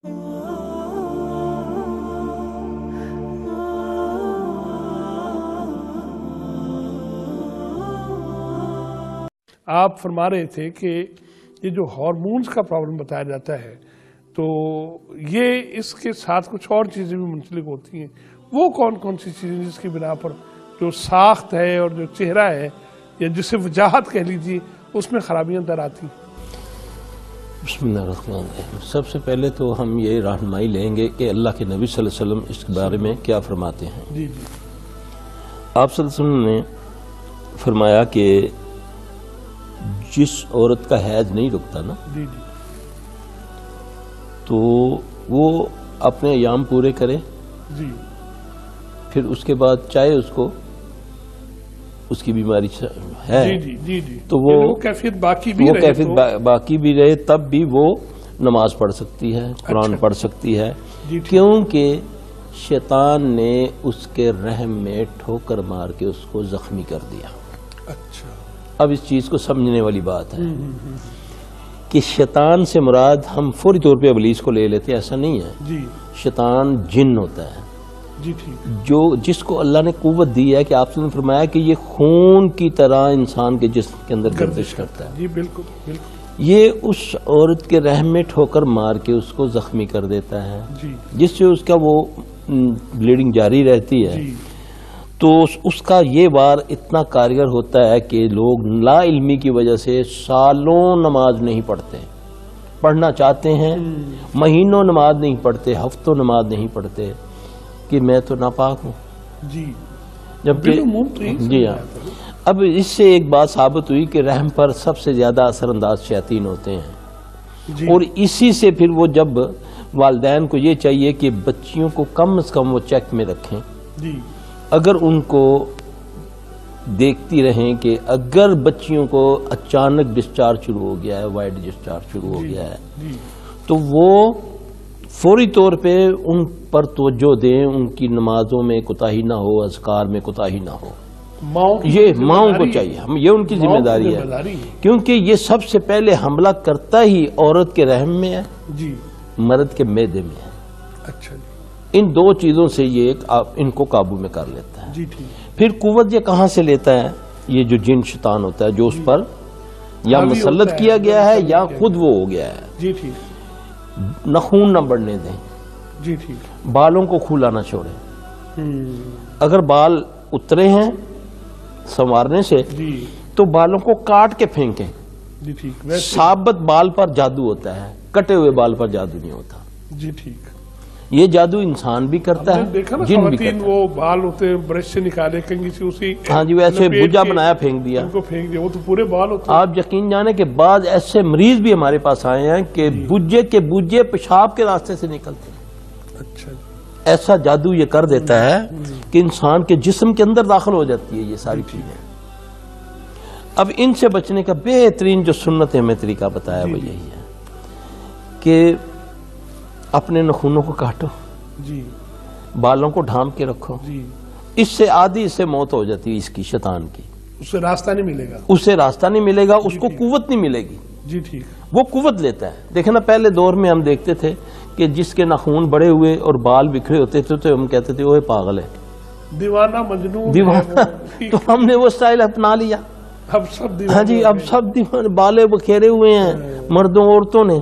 آپ فرما رہے تھے کہ یہ جو ہارمونز کا پرابلم بتایا جاتا ہے تو یہ اس کے ساتھ کچھ اور چیزیں بھی منسلک ہوتی ہیں، وہ کون کون سی چیزیں جس کی بنا پر جو ساخت ہے اور جو چہرہ ہے یا جسے وجاہت کہہ لیجیے اس میں خرابیاں در آتی ہیں؟ بسم اللہ الرحمن الرحیم۔ سب سے پہلے تو ہم یہ رہنمائی لیں گے کہ اللہ کے نبی صلی اللہ علیہ وسلم اس کے بارے میں کیا فرماتے ہیں۔ جی آپ صلی اللہ علیہ وسلم نے فرمایا کہ جس عورت کا حیض نہیں رکتا نا تو وہ اپنے ایام پورے کرے، پھر اس کے بعد چاہے اس کو اس کی بیماری ہے تو وہ کیفیت باقی بھی رہے تب بھی وہ نماز پڑھ سکتی ہے، قرآن پڑھ سکتی ہے، کیونکہ شیطان نے اس کے رحم میں ٹھوکر مار کے اس کو زخمی کر دیا۔ اچھا، اب اس چیز کو سمجھنے والی بات ہے کہ شیطان سے مراد ہم فوری طور پہ ابلیس کو لے لیتے ہیں، ایسا نہیں ہے۔ شیطان جن ہوتا ہے جو جس کو اللہ نے قوت دی ہے کہ آپ نے فرمایا کہ یہ خون کی طرح انسان کے جسم کے اندر گردش کرتا ہے۔ جی بالکل، یہ اس عورت کے رحم میں ٹھوکر مار کے اس کو زخمی کر دیتا ہے، جس سے اس کا وہ بلیڈنگ جاری رہتی ہے۔ تو اس کا یہ وار اتنا کارگر ہوتا ہے کہ لوگ لا علمی کی وجہ سے سالوں نماز نہیں پڑھتے، پڑھنا چاہتے ہیں، مہینوں نماز نہیں پڑھتے، ہفتوں نماز نہیں پڑھتے کہ میں تو ناپاک ہوں۔ جی ہاں، اب اس سے ایک بات ثابت ہوئی کہ رحم پر سب سے زیادہ اثر انداز شیاطین ہوتے ہیں، اور اسی سے پھر وہ جب والدین کو یہ چاہیے کہ بچیوں کو کم از کم وہ چیک میں رکھیں، اگر ان کو دیکھتی رہیں کہ اگر بچیوں کو اچانک ڈسچارج شروع ہو گیا ہے، وائٹ ڈسچارج شروع ہو گیا ہے، تو وہ فوری طور پہ ان پر توجہ دیں، ان کی نمازوں میں کوتاہی نہ ہو، اذکار میں کوتاہی نہ ہو۔ یہ ماؤں کو چاہیے، یہ ان کی ذمہ داری ہے، کیونکہ یہ سب سے پہلے حملہ کرتا ہی عورت کے رحم میں ہے، مرد کے معدے میں ہے۔ اچھا، ان دو چیزوں سے یہ ان کو قابو میں کر لیتا ہے۔ پھر قوت یہ کہاں سے لیتا ہے؟ یہ جو جن شیطان ہوتا ہے جو اس پر یا مسلط کیا گیا ہے یا خود وہ ہو گیا ہے۔ نخون نہ بڑھنے دیں، بالوں کو کھلا نہ چھوڑیں۔ اگر بال اترے ہیں سنوارنے سے تو بالوں کو کاٹ کے پھینکیں۔ ثابت بال پر جادو ہوتا ہے، کٹے ہوئے بال پر جادو نہیں ہوتا۔ یہ جادو انسان بھی کرتا ہے، جن بھی کرتا ہے۔ وہ بال ہوتے ہیں برش سے نکالے کنگھی سے، اسی ہاں جی ویسے بجا بنایا پھینک دیا، وہ تو پورے بال ہوتے ہیں۔ آپ یقین جانے کہ بعض ایسے مریض بھی ہمارے پاس آئے ہیں کہ بجے کے بجے پیشاب کے راستے سے نکلتے ہیں۔ اچھا، ایسا جادو یہ کر دیتا ہے کہ انسان کے جسم کے اندر داخل ہو جاتی ہے یہ ساری چیزیں۔ اب ان سے بچنے کا بہترین جو سنت ہمیں طریقہ بتایا وہ یہی ہے کہ اپنے نخونوں کو کاٹو، بالوں کو ڈھانپ کے رکھو، اس سے آدھی اس سے موت ہو جاتی ہے اس کی شیطان کی، اس سے راستہ نہیں ملے گا، اسے راستہ نہیں ملے گا، اس کو قوت نہیں ملے گی۔ وہ قوت لیتا ہے۔ دیکھیں نا پہلے دور میں ہم دیکھتے تھے کہ جس کے ناخون بڑے ہوئے اور بال بکھرے ہوتے تھے تو ہم کہتے تھے وہ پاگل ہے، دیوانہ مجنون، دیوانہ۔ تو ہم نے وہ سٹائل اپنا لیا، اب سب دیوانے، ہاں جی اب سب دیوانے، بالے بکھیرے ہوئے ہیں مردوں عورتوں نے،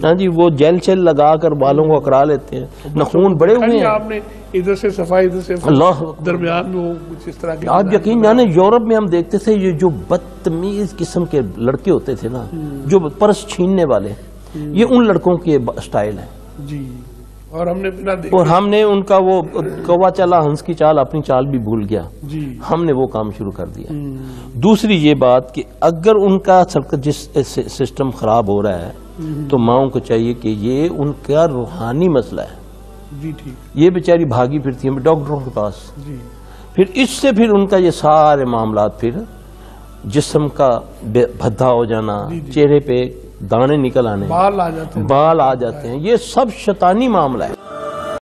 ہاں جی وہ جیل شیل لگا کر بالوں کو اکڑا لیتے ہیں، نخون بڑے ہوئے ہیں، آپ نے ادھر سے صفائی ادھر سے اللہ درمیان میں وہ کچھ اس طرح کے۔ آپ یقین جانے یورپ میں ہم دیکھتے تھے یہ جو بدتمیز قسم کے لڑکے ہوتے تھے نا، جو پرس چھیننے والے، یہ ان لڑکوں کی سٹائل ہے۔ اور ہم نے ان کا وہ کوا چلا ہنس کی چال اپنی چال بھی بھول گیا، ہم نے وہ کام شروع کر دیا۔ دوسری یہ بات کہ اگر ان کا جس سسٹم خراب ہو رہا ہے تو ماؤں کو چاہیے کہ یہ ان کا روحانی مسئلہ ہے، یہ بیچاری بھاگی پھرتی ہیں ڈاکٹروں کے پاس، پھر اس سے پھر ان کا یہ سارے معاملات، پھر جسم کا بھدھا ہو جانا، چہرے پہ دانے نکل آنے، بال آ جاتے ہیں، یہ سب شیطانی معاملہ ہے۔